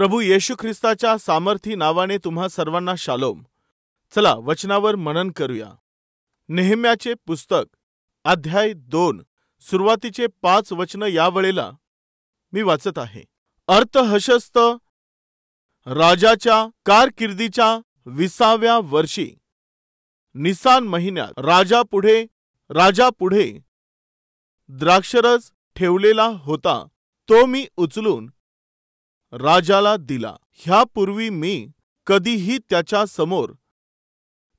प्रभू येशू ख्रिस्ताच्या सामर्थी नावाने तुम्हा सर्वांना शालोम। चला वचनावर मनन करूया। नेहम्याचे पुस्तक अध्याय 2 सुरुवातीचे 5 वचन या वेळेला मी वाचत आहे। अर्थहशस्त राजाच्या कारकिर्दीच्या 20व्या वर्षी निसान महिन्यात राजापुढे द्राक्षरस ठेवलेला होता, तो मी उचलून राजाला दिला। ह्यापूर्वी मी कधीही त्याच्या समोर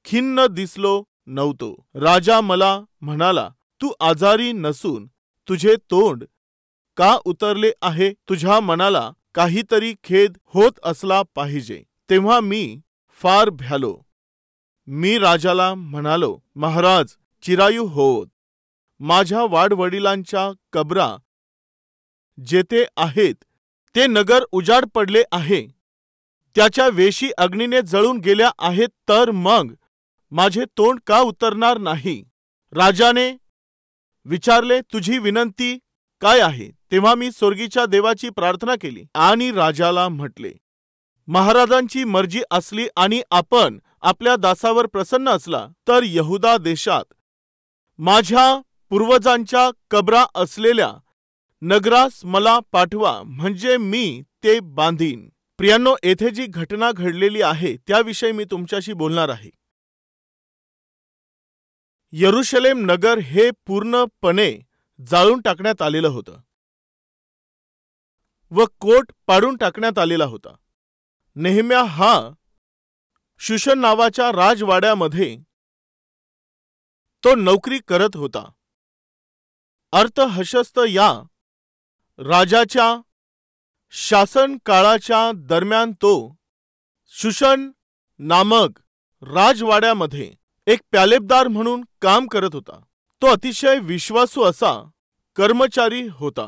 खिन्न दिसलो नव्हतो। राजा मला म्हणाला, तू आजारी नसून तुझे तोंड का उतरले आहे? तुझ्या मनाला काहीतरी खेद होत असला पाहिजे। तेव्हा मी फार भ्यालो। मी राजाला म्हणालो, महाराज चिरायू होत, माझ्या वाडवडिलांच्या कबरा जेथे आहेत ते नगर उजाड पडले आहे, त्याच्या वेशी अग्नीने जळून गेल्या आहेत, तर मग माझे तोंड का उतरणार नाही? राजाने विचारले, तुझी विनंती काय आहे? तेव्हा मी स्वर्गीच्या देवाची प्रार्थना केली आणि राजाला म्हटले, महाराजांची मर्जी असली आणि आपण आपल्या दासावर प्रसन्न असला तर यहुदा देशात माझ्या पूर्वजांच्या कबरा असलेल्या नगरास मला पाठवा, म्हणजे मी ते बांधीन। प्रियांनो, येथे जी घटना घडलेली आहे त्याविषयी मी तुमच्याशी बोलणार आहे। यरुशलेम नगर हे पूर्णपणे जाळून टाकण्यात आलेलं होतं व कोट पाडून टाकण्यात आलेला होता। नेहम्या हा शूशन नावाच्या राजवाड्यामध्ये तो नोकरी करत होता। अर्थहशस्त या राजाच्या शासन काळाच्या दरम्यान तो शूशन नामक राजवाड्यामध्ये एक प्यालेबदार म्हणून काम करत होता। तो अतिशय विश्वासू असा कर्मचारी होता।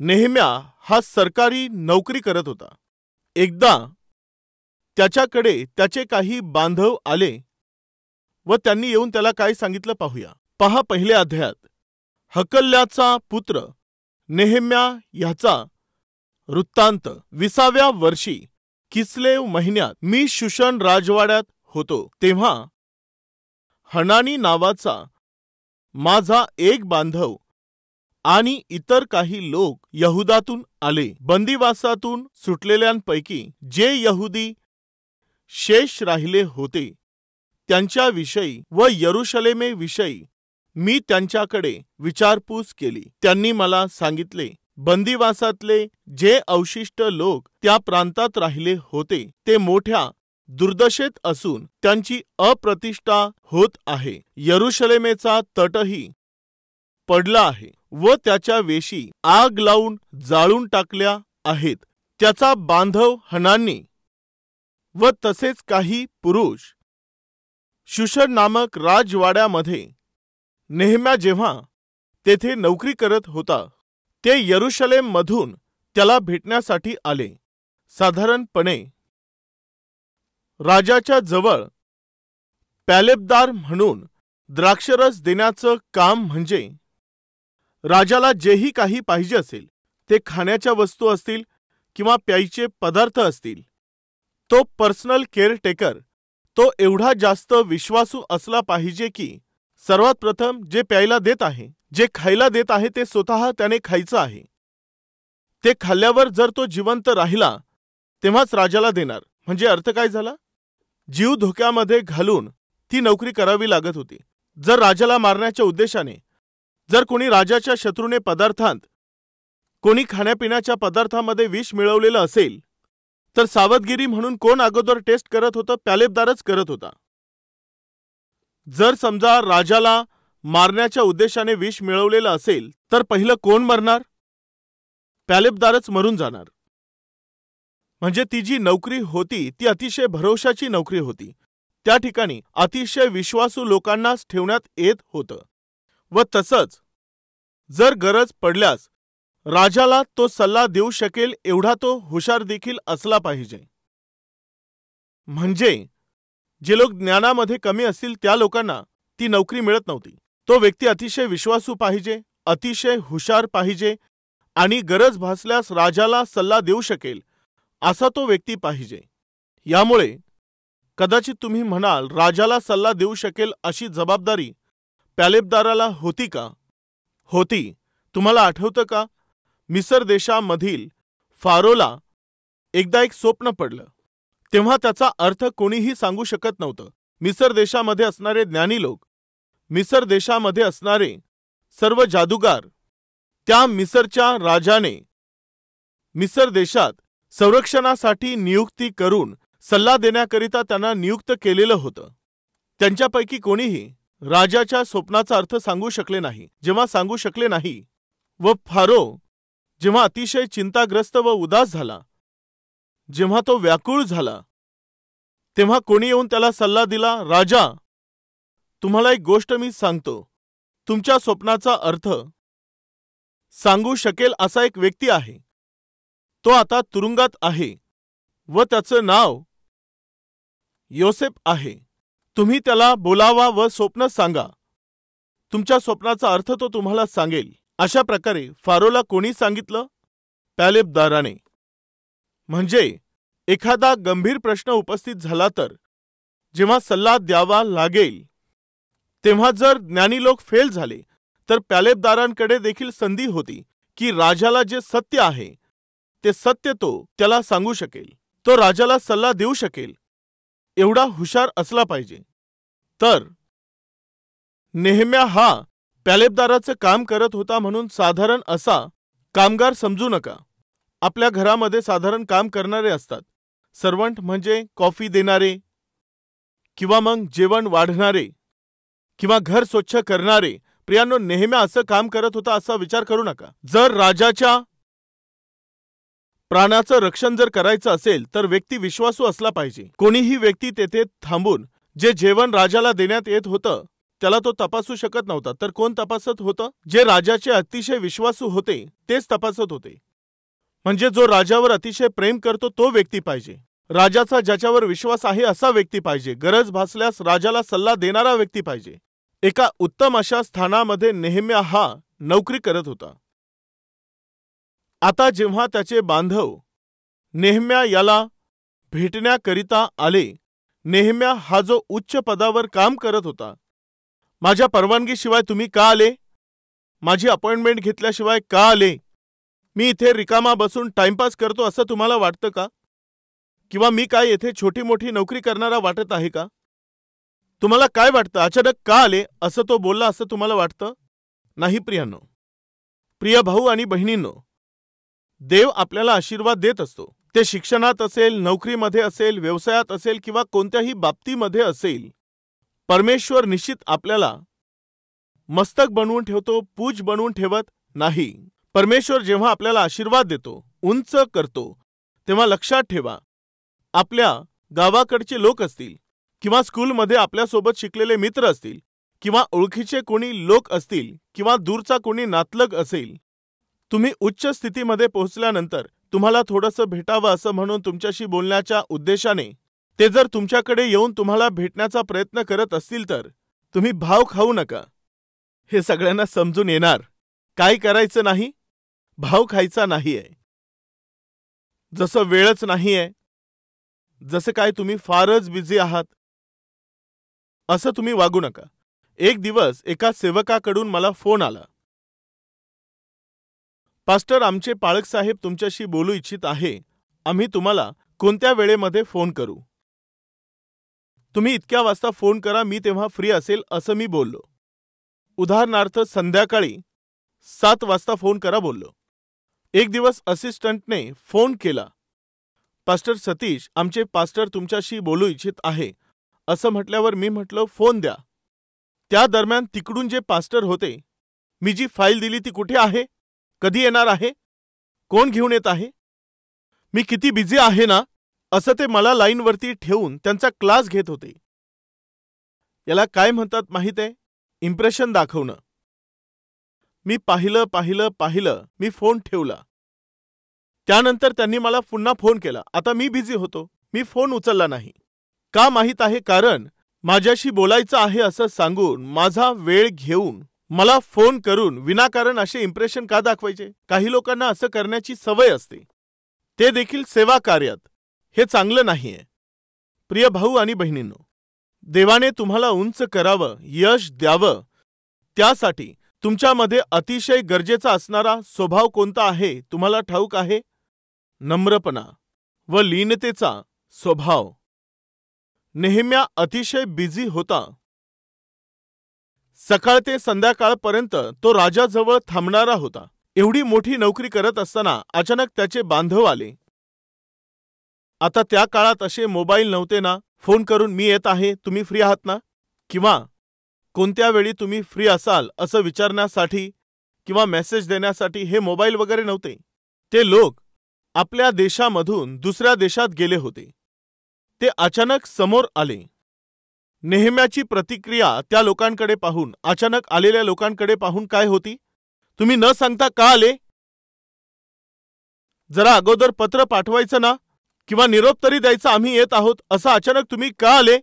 नेहम्या हा सरकारी नोकरी करत होता। एकदा त्याच्याकडे त्याचे काही बांधव आले व त्यांनी येऊन त्याला काय सांगितलं पाहूया। पहा, पहिल्या अध्यायात हकल्याचा पुत्र नेहम्या ह्याचा वृत्तांत। 20व्या वर्षी किस्लेव महिन्यात मी शूशन राजवाड्यात होतो, तेव्हा हनानी नावाचा माझा एक बांधव आणि इतर काही लोक यहुदातून आले। बंदिवासातून सुटलेल्यांपैकी जे यहुदी शेष राहिले होते त्यांच्याविषयी व यरुशलेमेविषयी मी त्यांच्याकडे विचारपूस केली। त्यांनी मला सांगितले, बंदिवासातले जे अवशिष्ट लोक त्या प्रांतात राहिले होते ते मोठ्या दुर्दशेत असून त्यांची अप्रतिष्ठा होत आहे। यरुशलेमेचा तटही पडला आहे व त्याच्या वेशी आग लावून जाळून टाकल्या आहेत। त्याचा बांधव हनानी व तसेच काही पुरुष शूशन नामक राजवाड्यामध्ये नेहम्या जेव्हा तेथे नोकरी करत होता ते यरुशलेम मधून त्याला भेटण्यासाठी आले। साधारणपणे राजाच्या जवळ प्यालेबदार म्हणून द्राक्षरस देण्याचं काम म्हणजे राजाला जेही काही पाहिजे असेल, ते खाण्याच्या वस्तू असतील किंवा प्यायचे पदार्थ असतील, तो पर्सनल केअरटेकर तो एवढा जास्त विश्वासू असला पाहिजे की सर्वात प्रथम जे प्यायला देत आहे, जे खायला देत आहे ते स्वतः त्याने खायचं आहे। ते खाल्ल्यावर जर तो जिवंत राहिला तेव्हाच राजाला देणार। म्हणजे अर्थ काय झाला? जीव धोक्यामध्ये घालून ती नोकरी करावी लागत होती। जर राजाला मारण्याच्या उद्देशाने जर कोणी राजाच्या शत्रूने पदार्थांत कोणी खाण्यापिण्याच्या पदार्थामध्ये विष मिळवलेलं असेल तर सावधगिरी म्हणून कोण अगोदर टेस्ट करत होतं? प्यालेबदारच करत होता। जर समजा राजाला मारण्याच्या उद्देशाने विष मिळवलेलं असेल तर पहिलं कोण मरणार? प्यालेबदारच मरून जाणार। म्हणजे ती जी नोकरी होती ती अतिशय भरोशाची नोकरी होती। त्या ठिकाणी अतिशय विश्वासू लोकांनाच ठेवण्यात येत होतं व तसंच जर गरज पडल्यास राजाला तो सल्ला देऊ शकेल एवढा तो हुशार देखील असला पाहिजे। म्हणजे जे लोक ज्ञानामध्ये कमी असतील त्या लोकांना ती नोकरी मिळत नव्हती। तो व्यक्ती अतिशय विश्वासू पाहिजे, अतिशय हुशार पाहिजे आणि गरज भासल्यास राजाला सल्ला देऊ शकेल असा तो व्यक्ती पाहिजे. यामुळे कदाचित तुम्ही म्हणाल, राजाला सल्ला देऊ शकेल अशी जबाबदारी प्यालेबदाराला होती का? होती. तुम्हाला आठवतं का? मिसर देशामधील फारोला एकदा एक स्वप्न पडलं. तेव्हा त्याचा अर्थ कोणीही सांगू शकत नव्हतं. मिसर देशामध्ये असणारे ज्ञानी लोक, मिसर देशामध्ये असणारे सर्व जादूगार, त्या मिसरच्या राजाने मिसर देशात संरक्षणासाठी नियुक्ती करून सल्ला देण्याकरिता त्यांना नियुक्त केलेलं होतं. त्यांच्यापैकी कोणीही राजाच्या स्वप्नाचा अर्थ सांगू शकले नाही. जेव्हा सांगू शकले नाही व फारो जेव्हा अतिशय चिंताग्रस्त व उदास झाला, जेव्हा तो व्याकुळ झाला, तेव्हा कोणी येऊन त्याला सल्ला दिला, राजा, तुम्हाला एक गोष्ट मी सांगतो. तुमच्या स्वप्नाचा अर्थ सांगू शकेल असा एक व्यक्ती आहे. तो आता तुरुंगात आहे व त्याचं नाव योसेफ आहे. तुम्ही त्याला बोलावा व स्वप्न सांगा. तुमच्या स्वप्नाचा अर्थ तो तुम्हाला सांगेल. अशा प्रकारे फारोला कोणी सांगितलं? प्यालेबदाराने. म्हणजे एखादा गंभीर प्रश्न उपस्थित झाला तर जेव्हा सल्ला द्यावा लागेल, तेव्हा जर ज्ञानी लोक फेल झाले तर प्यालेबदारांकडे देखील संधी होती की राजाला जे सत्य आहे ते सत्य तो त्याला सांगू शकेल. तो राजाला सल्ला देऊ शकेल एवढा हुशार असला पाहिजे. तर नेहम्या हा प्यालेबदाराचं काम करत होता म्हणून साधारण असा कामगार समजू नका. आपल्या घरामध्ये साधारण काम करणारे असतात. सर्वंट म्हणजे कॉफी देणारे किंवा मग जेवण वाढणारे किंवा घर स्वच्छ करणारे. प्रियांनो, नेहम्या असं काम करत होता असा विचार करू नका. जर राजाच्या प्राणाचं रक्षण जर करायचं असेल तर व्यक्ती विश्वासू असला पाहिजे. कोणीही व्यक्ती तेथे थांबून जे जेवण राजाला देण्यात येत होतं त्याला तो तपासू शकत नव्हता. तर कोण तपासत होतं? जे राजाचे अतिशय विश्वासू होते तेच तपासत होते. म्हणजे जो राजावर अतिशय प्रेम करतो तो व्यक्ती पाहिजे. राजाचा ज्याच्यावर विश्वास आहे असा व्यक्ती पाहिजे. गरज भासल्यास राजाला सल्ला देणारा व्यक्ती पाहिजे. एका उत्तम अशा स्थानामध्ये नेहम्या हा नोकरी करत होता. आता जेव्हा त्याचे बांधव नेहम्या याला भेटण्याकरिता आले, नेहम्या हा जो उच्च पदावर काम करत होता, माझ्या परवानगीशिवाय तुम्ही का आले? माझी अपॉइंटमेंट घेतल्याशिवाय का आले? मी इथे रिकामा बसून टाइमपास करतो असं तुम्हाला वाटतं का? किंवा मी काय येथे छोटी मोठी नोकरी करणारा वाटत आहे का? तुम्हाला काय वाटतं? अचानक का आले असं तो बोलला असं तुम्हाला वाटतं? नाही प्रियांनो. प्रिय भाऊ आणि बहिणींनो, देव आपल्याला आशीर्वाद देत असतो. ते शिक्षणात असेल, नोकरीमध्ये असेल, व्यवसायात असेल किंवा कोणत्याही बाबतीमध्ये असेल. परमेश्वर निश्चित आपल्याला मस्तक बनवून ठेवतो, पूज बनवून ठेवत नाही. परमेश्वर जेव्हा आपल्याला आशीर्वाद देतो, उंच करतो, तेव्हा लक्षात ठेवा, आपल्या गावाकडचे लोक असतील किंवा स्कूलमध्ये आपल्यासोबत शिकलेले मित्र असतील किंवा ओळखीचे कोणी लोक असतील किंवा दूरचा कोणी नातलग असेल, तुम्ही उच्च स्थितीमध्ये पोहोचल्यानंतर तुम्हाला थोडंसं भेटावं असं म्हणून तुमच्याशी बोलण्याच्या उद्देशाने ते जर तुमच्याकडे येऊन तुम्हाला भेटण्याचा प्रयत्न करत असतील तर तुम्ही भाव खाऊ नका. हे सगळ्यांना समजून येणार. काय करायचं नाही? भाव खायचा नाहीये. जसं वेळच नाहीये, जसं काय तुम्ही फारच बिझी आहात, असं तुम्ही वागू नका. एक दिवस एका सेवकाकडून मला फोन आला. पास्टर, आमचे पाळक साहेब तुमच्याशी बोलू इच्छित आहे. आम्ही तुम्हाला कोणत्या वेळेमध्ये फोन करू? तुम्ही इतक्या वाजता फोन करा, मी तेव्हा फ्री असेल असं मी बोललो. उदाहरणार्थ संध्याकाळी 7 वाजता फोन करा बोललो. एक दिवस असिस्टंटने फोन केला. पास्टर सतीश, आमचे पास्टर तुमच्याशी बोलू इच्छित आहे असं म्हटल्यावर मी म्हटलं फोन द्या. त्या दरम्यान तिकडून जे पास्टर होते, मी जी फाईल दिली ती कुठे आहे? कधी येणार आहे? कोण घेऊन येत आहे? मी किती बिझी आहे ना, असं ते मला लाईनवरती ठेवून त्यांचा क्लास घेत होते. याला काय म्हणतात माहित आहे? इम्प्रेशन दाखवणं. मी पाहिलं, मी फोन ठेवला. त्यानंतर त्यांनी मला पुन्हा फोन केला. आता मी बिझी होतो, मी फोन उचलला नाही. का माहित आहे? कारण माझ्याशी बोलायचं आहे असं सांगून माझा वेळ घेऊन मला फोन करून विनाकारण असे इम्प्रेशन का दाखवायचे? काही लोकांना असं करण्याची सवय असते. ते देखील सेवा कार्यात. हे चांगलं नाहीये. प्रिय भाऊ आणि बहिणींनो, देवाने तुम्हाला उंच करावं, यश द्यावं, त्यासाठी तुमच्यामध्ये अतिशय गरजेचा असणारा स्वभाव कोणता आहे तुम्हाला ठाऊक आहे? नम्रपणा व लीनतेचा स्वभाव. नेहम्या अतिशय बिझी होता. सकाळ ते संध्याकाळपर्यंत तो राजाजवळ थांबणारा होता. एवढी मोठी नोकरी करत असताना अचानक त्याचे बांधव आले. आता त्या काळात असे मोबाईल नव्हते ना, फोन करून मी येत आहे, तुम्ही फ्री आहात ना, किंवा कोणत्या वेळी तुम्ही फ्री असाल असं विचारण्यासाठी किंवा मेसेज देण्यासाठी हे मोबाईल वगैरे नव्हते. ते लोक आपल्या देशामधून दुसऱ्या देशात गेले होते. ते अचानक समोर आले. नेहम्याची प्रतिक्रिया त्या लोकांकडे पाहून, अचानक आलेल्या लोकांकडे पाहून काय होती? तुम्ही न सांगता का आले? जरा अगोदर पत्र पाठवायचं ना, किंवा निरोप तरी द्यायचा, आम्ही येत आहोत, असं अचानक तुम्ही का आले?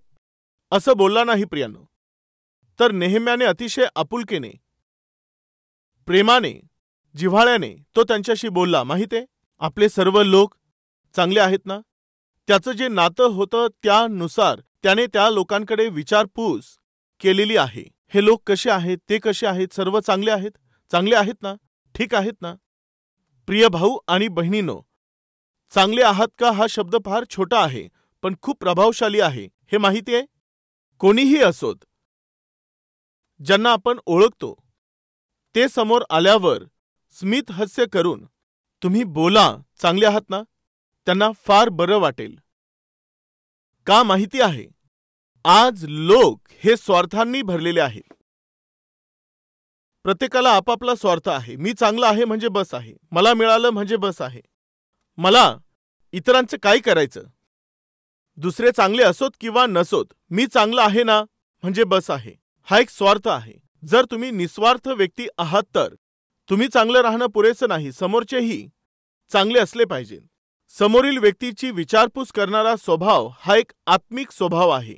असं बोलला नाही प्रियांनो. तर नेहम्याने अतिशय आपुलकीने, प्रेमाने, जिव्हाळ्याने तो त्यांच्याशी बोलला. माहितीये, आपले सर्व लोक चांगले आहेत ना? त्याचं जे नातं होतं त्यानुसार त्याने त्या लोकांकडे विचारपूस केलेली आहे. हे लोक कसे आहेत, ते कसे आहेत, सर्व चांगले आहेत, चांगले आहेत ना, ठीक आहेत ना? प्रिय भाऊ आणि बहिणींनो, चांगले आहात का हा शब्द फार छोटा आहे, पण खूप प्रभावशाली आहे. हे माहिती आहे? कोणीही असोत, ज्यांना आपण ओळखतो, ते समोर आल्यावर स्मित हास्य करून तुम्ही बोला, चांगले आहात ना, त्यांना फार बरं वाटेल. का माहिती आहे? आज लोक हे स्वार्थांनी भरलेले आहेत. प्रत्येकाला आपापला स्वार्थ आहे. मी चांगला आहे म्हणजे बस आहे, मला मिळालं म्हणजे बस आहे, मला इतरांचं काय करायचं, दुसरे चांगले असोत किंवा नसोत, मी चांगला आहे ना म्हणजे बस आहे. हा एक स्वार्थ आहे. जर तुम्ही निस्वार्थ व्यक्ती आहात तर तुम्ही चांगलं राहणं पुरेसं नाही, समोरचेही चांगले असले पाहिजे. समोरील व्यक्तीची विचारपूस करणारा स्वभाव हा एक आत्मिक स्वभाव आहे.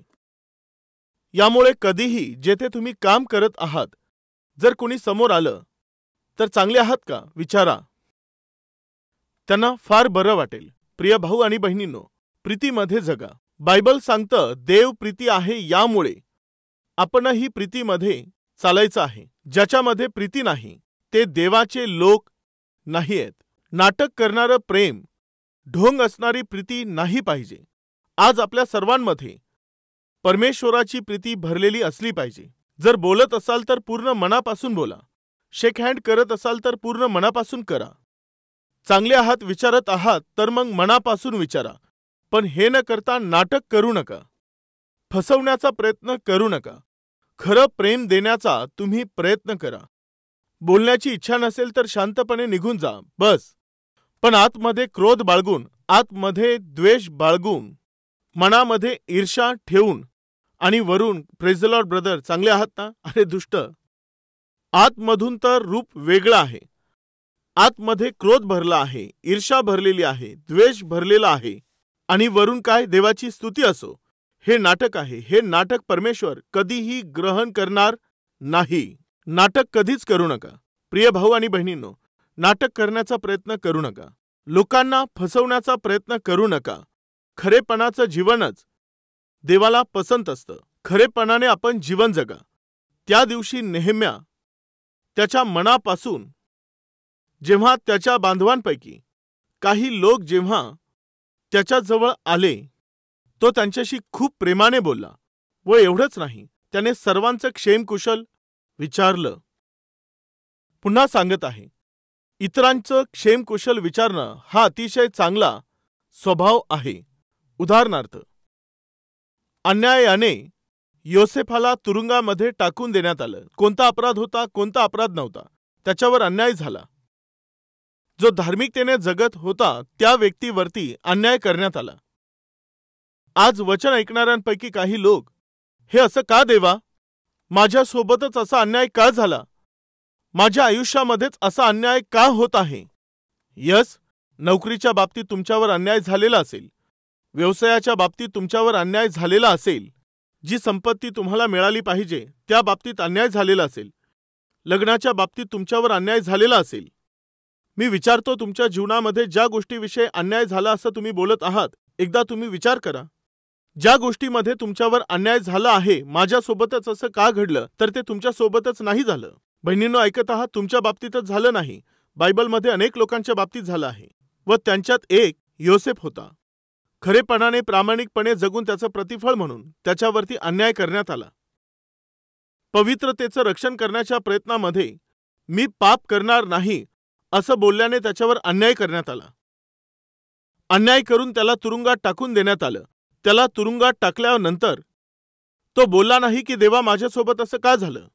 यामुळे कधीही जेथे तुम्ही काम करत आहात, जर कोणी समोर आलं तर चांगले आहात का विचारा, त्यांना फार बरं वाटेल. प्रिय भाऊ आणि बहिणींनो, प्रीतीमध्ये जगा. बायबल सांगतं देव प्रीती आहे, यामुळे आपणही प्रीतीमध्ये चालायचं आहे. ज्याच्यामध्ये प्रीती नाही ते देवाचे लोक नाहीयेत. नाटक करणारं प्रेम, ढोंग असणारी प्रीती नाही पाहिजे. आज आपल्या सर्वांमध्ये परमेश्वराची प्रीती भरलेली असली पाहिजे. जर बोलत असाल तर पूर्ण मनापासून बोला. शेक हँड करत असाल तर पूर्ण मनापासून करा. चांगले आहात विचारत आहात तर मग मनापासून विचारा. पण हे न करता नाटक करू नका, फसवण्याचा प्रयत्न करू नका. खरं प्रेम देण्याचा तुम्ही प्रयत्न करा. बोलण्याची इच्छा नसेल तर शांतपणे निघून जा, बस. पण आतमध्ये क्रोध बाळगून, आतमध्ये द्वेष बाळगून, मनामध्ये ईर्ष्या ठेवून आणि वरून प्रेज द लॉर्ड ब्रदर चांगले आहात ना, अरे दुष्ट. आतमधून तर रूप वेगळं आहे. आतमध्ये क्रोध भरला आहे, ईर्ष्या भरलेली आहे, द्वेष भरलेला आहे, आणि वरून काय, देवाची स्तुती असो. हे नाटक आहे. हे नाटक परमेश्वर कधीही ग्रहण करणार नाही. नाटक कधीच करू नका. प्रिय भाऊ आणि बहिणींनो, नाटक करण्याचा प्रयत्न करू नका. लोकांना फसवण्याचा प्रयत्न करू नका. खरेपणाचं जीवनच देवाला पसंत असतं. खरेपणाने आपण जीवन जगा. त्या दिवशी नेहम्या त्याच्या मनापासून, जेव्हा त्याच्या बांधवांपैकी काही लोक जेव्हा त्याच्याजवळ आले, तो त्यांच्याशी खूप प्रेमाने बोलला. व एवढंच नाही, त्याने सर्वांचं क्षेमकुशल विचारलं. पुन्हा सांगत आहे, इतरांचं क्षेमकुशल विचारणं हा अतिशय चांगला स्वभाव आहे. उदाहरणार्थ, अन्यायाने योसेफाला तुरुंगामध्ये टाकून देण्यात आलं. कोणता अपराध होता, कोणता अपराध नव्हता, त्याच्यावर अन्याय झाला. जो धार्मिकतेने जगत होता त्या व्यक्तीवरती अन्याय करण्यात आला. आज वचन ऐकणाऱ्यांपैकी काही लोक, हे असं का देवा, माझ्यासोबतच असा अन्याय का झाला, माझ्या आयुष्यामध्येच असा अन्याय का होत आहे. यस, नोकरीच्या बाबतीत तुमच्यावर अन्याय झालेला असेल, व्यवसायाच्या बाबतीत तुमच्यावर अन्याय झालेला असेल, जी संपत्ती तुम्हाला मिळाली पाहिजे त्या बाबतीत अन्याय झालेला असेल, लग्नाच्या बाबतीत तुमच्यावर अन्याय झालेला असेल, मी विचारतो, तुमच्या जीवनामध्ये ज्या गोष्टीविषयी अन्याय झाला असं तुम्ही बोलत आहात, एकदा तुम्ही विचार करा. ज्या गोष्टीमध्ये तुमच्यावर अन्याय झाला आहे, माझ्यासोबतच असं का घडलं, तर ते तुमच्यासोबतच नाही झालं. बहिणींनो, ऐकत आहात, तुमच्या बाबतीतच झालं नाही, बायबलमध्ये अनेक लोकांच्या बाबतीत झालं आहे. व त्यांच्यात एक योसेफ होता. खरेपणाने प्रामाणिकपणे जगून त्याचं प्रतिफळ म्हणून त्याच्यावरती अन्याय करण्यात आला. पवित्रतेचं रक्षण करण्याच्या प्रयत्नामध्ये मी पाप करणार नाही असं बोलल्याने त्याच्यावर अन्याय करण्यात आला. अन्याय करून त्याला तुरुंगात टाकून देण्यात आलं. त्याला तुरुंगात टाकल्यानंतर तो बोलला नाही की देवा, माझ्यासोबत असं का झालं,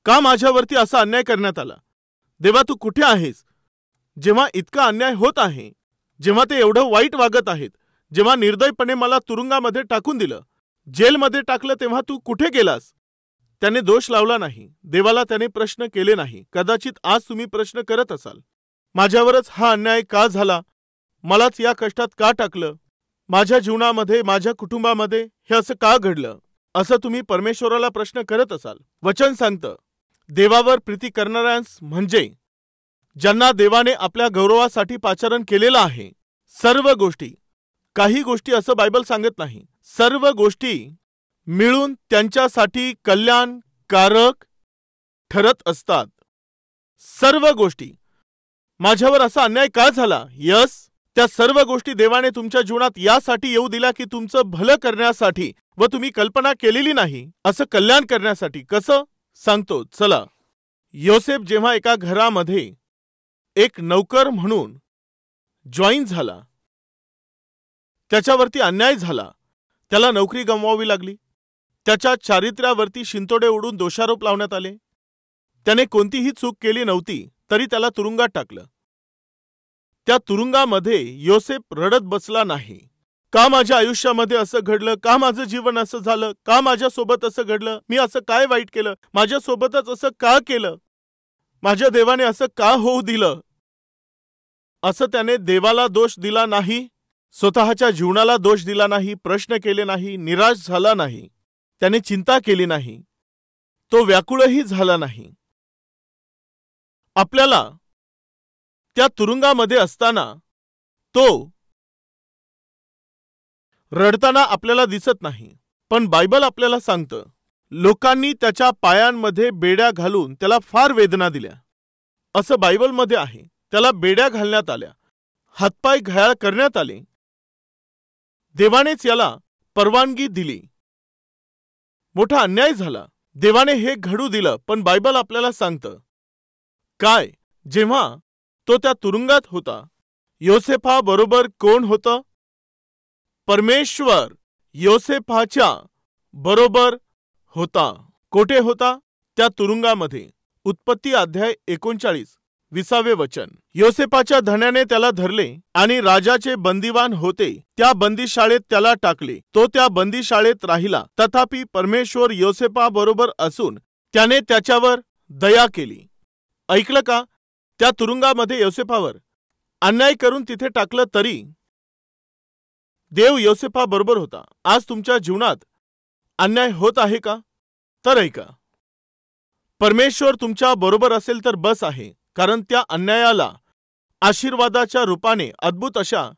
का माझ्यावरती असा अन्याय करण्यात आला, देवा तू कुठे आहेस? जेव्हा इतका अन्याय होत आहे, जेव्हा ते एवढं वाईट वागत आहेत, जेव्हा निर्दयपणे मला तुरुंगामध्ये टाकून दिलं, जेलमध्ये टाकलं, तेव्हा तू कुठे गेलास? त्याने दोष लावला नाही. देवाला त्याने प्रश्न केले नाही. कदाचित आज तुम्ही प्रश्न करत असाल, माझ्यावरच हा अन्याय का झाला, मलाच या कष्टात का टाकलं, माझ्या जीवनामध्ये, माझ्या कुटुंबामध्ये हे असं का घडलं, असं तुम्ही परमेश्वराला प्रश्न करत असाल. वचन सांगतं, देवावर प्रीती करणाऱ्यांस म्हणजे ज्यांना देवाने आपल्या गौरवासाठी पाचारण केलेलं आहे, सर्व गोष्टी, काही गोष्टी असं बायबल सांगत नाही, सर्व गोष्टी मिळून त्यांच्यासाठी कल्याणकारक ठरत असतात. सर्व गोष्टी. माझ्यावर असा अन्याय का झाला? यस, त्या सर्व गोष्टी देवाने तुमच्या जीवनात यासाठी येऊ दिल्या की तुमचं भलं करण्यासाठी, व तुम्ही कल्पना केलेली नाही असं कल्याण करण्यासाठी. कसं सांगतो, चला. योसेफ जेव्हा एका घरामध्ये एक नौकर म्हणून जॉईन झाला, त्याच्यावरती अन्याय झाला, त्याला नोकरी गमवावी लागली, त्याच्या चारित्र्यावरती शिंतोडे उडून दोषारोप लावण्यात आले, त्याने कोणतीही चूक केली नव्हती तरी त्याला तुरुंगात टाकलं. त्या तुरुंगामध्ये योसेफ रडत बसला नाही, का माझ्या आयुष्यामध्ये असं घडलं, का माझं जीवन असं झालं, का माझ्यासोबत असं घडलं, मी असं काय वाईट केलं, माझ्यासोबतच असं का केलं, माझ्या देवाने असं का होऊ दिलं, असं त्याने देवाला दोष दिला नाही, स्वतःच्या जीवनाला दोष दिला नाही, प्रश्न केले नाही, निराश झाला नाही, त्याने चिंता केली नाही, तो व्याकुळही झाला नाही. आपल्याला त्या तुरुंगामध्ये असताना तो रडताना आपल्याला दिसत नाही, पण बायबल आपल्याला सांगतं, लोकांनी त्याच्या पायांमध्ये बेड्या घालून त्याला फार वेदना दिल्या, असं बायबलमध्ये आहे. त्याला बेड्या घालण्यात आल्या, हातपाय घायाळ करण्यात आले. देवानेच याला परवानगी दिली. मोठा अन्याय झाला, देवाने हे घडू दिलं. पण बायबल आपल्याला सांगतं काय, जेव्हा तो त्या तुरुंगात होता, योसेफा बरोबर कोण होतं? परमेश्वर योसेफाच्या बरोबर होता. कोठे होता? त्या तुरुंगामध्ये. उत्पत्ती अध्याय 39 20 वचन. योसेफाच्या धन्याने त्याला धरले आणि राजाचे बंदिवान होते त्या बंदिशाळेत त्याला टाकले. तो त्या बंदिशाळेत राहिला. तथापि परमेश्वर योसेफा बरोबर असून त्याने त्याच्यावर दया केली. ऐकलं का? त्या तुरुंगामध्ये योसेफावर अन्याय करून तिथे टाकलं तरी देव योसेफा बरोबर होता. आज तुमच्या जीवनात अन्याय होत आहे का? तर ऐका, परमेश्वर तुमच्या बरोबर असेल तर बस आहे. कारण त्या अन्यायाला आशीर्वादाच्या रूपाने अद्भुत अशा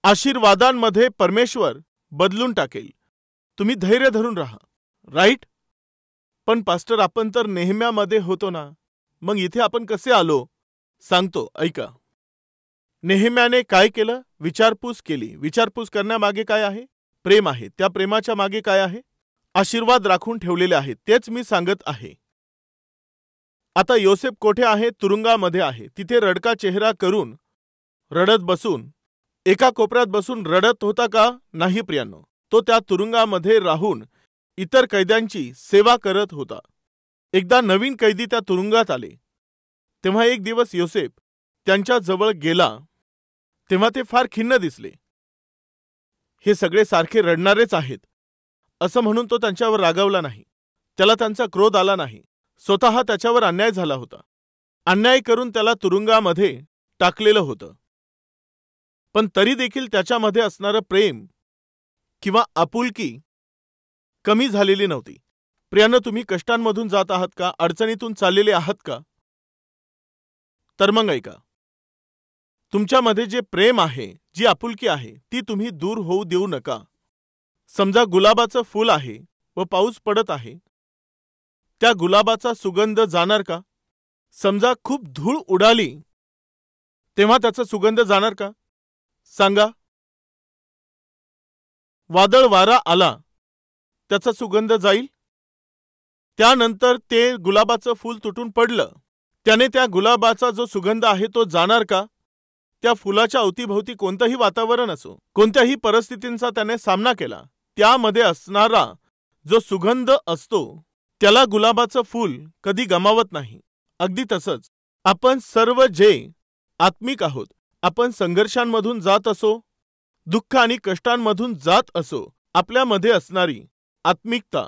आशीर्वादांमध्ये परमेश्वर बदलून टाकेल. तुम्ही धैर्य धरून राहा. राईट? पण पास्टर, आपण तर नेहम्यामध्ये होतो ना, मग इथे आपण कसे आलो? सांगतो, ऐका. नेहम्याने काय केलं? विचारपूस केली. विचारपूस करण्यामागे काय आहे? प्रेम आहे. त्या प्रेमाच्या मागे काय आहे? आशीर्वाद राखून ठेवलेले आहेत. तेच मी सांगत आहे. आता योसेफ कोठे आहे? तुरुंगामध्ये आहे. तिथे रडका चेहरा करून रडत बसून एका कोपऱ्यात बसून रडत होता का? नाही प्रियांनो. तो त्या तुरुंगामध्ये राहून इतर कैद्यांची सेवा करत होता. एकदा नवीन कैदी त्या तुरुंगात आले, तेव्हा एक दिवस योसेफ त्यांच्या जवळ गेला, तेव्हा ते फार खिन्न दिसले. हे सगळे सारखे रडणारेच आहेत असं म्हणून तो त्यांच्यावर रागावला नाही. त्याला त्यांचा क्रोध आला नाही. स्वतः त्याच्यावर अन्याय झाला होता. अन्याय करून त्याला तुरुंगामध्ये टाकलेलं होतं. पण तरी देखील त्याच्यामध्ये असणारं प्रेम किंवा आपुलकी कमी झालेली नव्हती. प्रियांनो, तुम्ही कष्टांमधून जात आहात का? अडचणीतून चाललेले आहात का? तर मग ऐका, तुमच्यामध्ये जे प्रेम आहे, जी आपुलकी आहे, ती तुम्ही दूर होऊ देऊ नका. समजा गुलाबाचं फूल आहे व पाऊस पडत आहे, त्या गुलाबाचा सुगंध जाणार का? समजा खूप धूळ उडाली तेव्हा त्याचा सुगंध जाणार का? सांगा. वादळ वारा आला, त्याचा सुगंध जाईल? त्यानंतर ते गुलाबाचं फूल तुटून पडलं, त्याने त्या गुलाबाचा जो सुगंध आहे तो जाणार का? त्या फुलाच्या अवतीभोवती कोणतंही वातावरण असो, कोणत्याही परिस्थितींचा त्याने सामना केला, त्यामध्ये असणारा जो सुगंध असतो त्याला गुलाबाचं फूल कधी गमावत नाही. अगदी तसंच आपण सर्व जे आत्मिक आहोत, आपण संघर्षांमधून जात असो, दुःख आणि कष्टांमधून जात असो, आपल्यामध्ये असणारी आत्मिकता,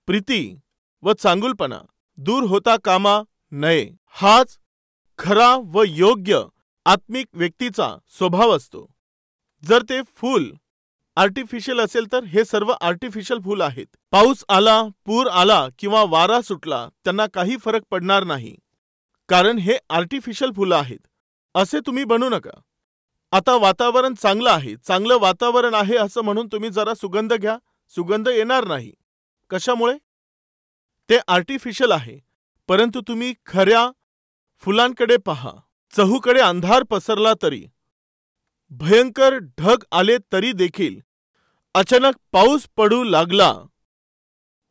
प्रीती व चांगुलपणा दूर होता कामा नये. हाच खरा व योग्य आत्मिक व्यक्तीचा स्वभाव असतो. जर ते फूल आर्टिफिशियल असेल तर हे सर्व आर्टिफिशियल फूल आहेत. पाऊस आला, पूर आला किंवा वारा सुटला, त्यांना काही फरक पडणार नाही, कारण हे आर्टिफिशियल फुलं आहेत. असे तुम्ही बनू नका. आता वातावरण चांगलं आहे, चांगलं वातावरण आहे असं म्हणून तुम्ही जरा सुगंध घ्या, सुगंध येणार नाही. कशामुळे? ते आर्टिफिशियल आहे. परंतु तुम्ही खऱ्या फुलांकडे पहा. चहूकडे अंधार पसरला तरी, भयंकर ढग आले तरी देखील, अचानक पाऊस पडू लागला,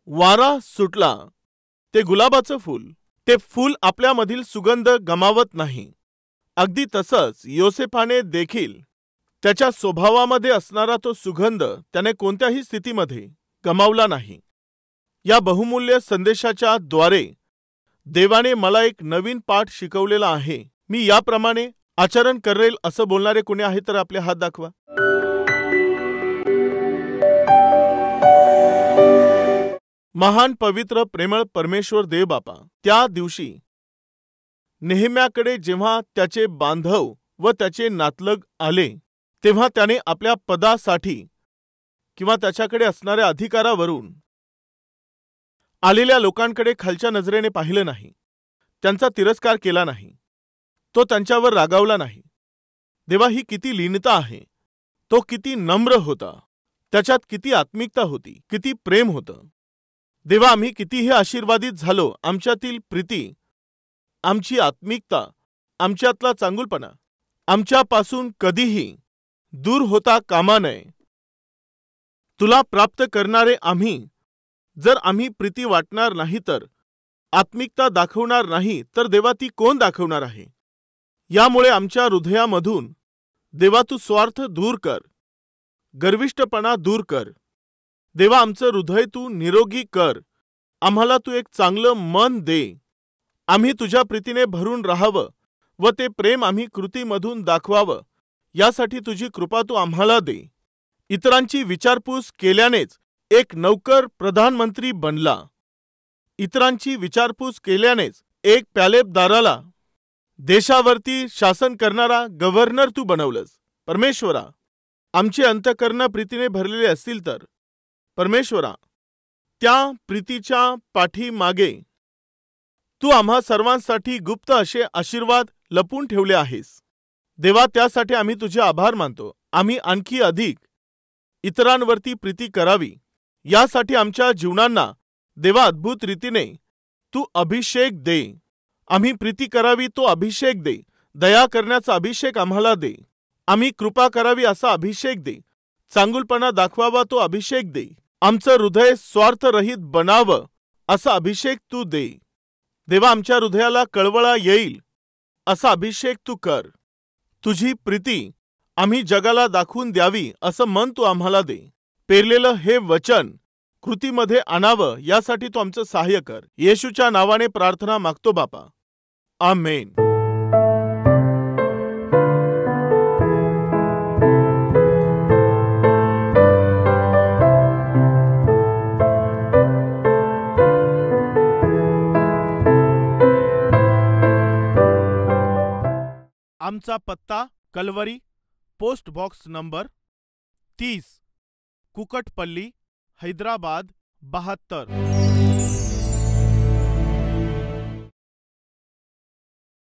वारा सुटला, ते गुलाबाचं फूल, ते फूल आपल्यामधील सुगंध गमावत नाही. अगदी तसंच योसेफाने देखील त्याच्या स्वभावामध्ये असणारा तो सुगंध त्याने कोणत्याही स्थितीमध्ये गमावला नाही. या बहुमूल्य संदेशाच्या द्वारे देवाने मला एक नवीन पाठ शिकवलेला आहे. मी याप्रमाणे आचरण करेल असं बोलणारे कोणी आहे तर आपले हात दाखवा. महान पवित्र प्रेमळ परमेश्वर देव बापा, त्या दिवशी नेहम्याकडे जेव्हा त्याचे बांधव व त्याचे नातलग आले, तेव्हा त्याने आपल्या पदासाठी किंवा त्याच्याकडे असणाऱ्या अधिकारावरून आलेल्या लोकांकडे खालच्या नजरेने पाहिलं नाही, त्यांचा तिरस्कार केला नाही, तो त्यांच्यावर रागावला नाही. देवा, ही किती लीनता आहे. तो किती नम्र होता, त्याच्यात किती आत्मिकता होती, किती प्रेम होतं. देवा, आम्ही कितीही आशीर्वादित झालो, आमच्यातील प्रीती, आमची आत्मिकता, आमच्यातला चांगुलपणा आमच्यापासून कधीही दूर होता कामा नये. तुला प्राप्त करणारे आम्ही जर आम्ही प्रीती वाटणार नाही तर, आत्मिकता दाखवणार नाही तर देवा ती कोण दाखवणार आहे? यामुळे आमच्या हृदयामधून देवा तू स्वार्थ दूर कर, गर्विष्ठपणा दूर कर. देवा, आमचं हृदय तू निरोगी कर. आम्हाला तू एक चांगलं मन दे. आम्ही तुझ्या प्रीतीने भरून राहावं व ते प्रेम आम्ही कृतीमधून दाखवावं, यासाठी तुझी कृपा तू आम्हाला दे. इतरांची विचारपूस केल्यानेच एक नौकर प्रधानमंत्री बनला. इतरांची विचारपूस केल्यानेच एक पॅलेबदाराला देशावरती शासन करणारा गव्हर्नर तू बनवलंस. परमेश्वरा, आमचे अंतःकरण प्रीतीने भरलेले असतील तर, परमेश्वरा, त्या प्रीतीच्या पाठीमागे तू आम्हा सर्वांसाठी गुप्त असे आशीर्वाद लपून ठेवले आहेस. देवा, त्यासाठी आम्ही तुझे आभार मानतो. आम्ही आणखी अधिक इतरांवरती प्रीती करावी, यासाठी आमच्या जीवनांना देवा अद्भुत रीतीने तू अभिषेक दे. आम्ही प्रीती करावी तो अभिषेक दे. दया करण्याचा अभिषेक आम्हाला दे. आम्ही कृपा करावी असा अभिषेक दे. चांगुलपणा दाखवावा तो अभिषेक दे. आमचं हृदय स्वार्थरहित बनावं असा अभिषेक तू दे. देवा, आमच्या हृदयाला कळवळा येईल असा अभिषेक तू कर. तुझी प्रीती आम्ही जगाला दाखवून द्यावी असं मन तू आम्हाला दे. पेरलेलं हे वचन कृतीमध्ये आणावं, यासाठी तू आमचं सहाय्य कर. येशूच्या नावाने प्रार्थना मागतो बापा, आमेन. आमचा पत्ता Calvary, post box number 30, Kukatpally, Hyderabad 72.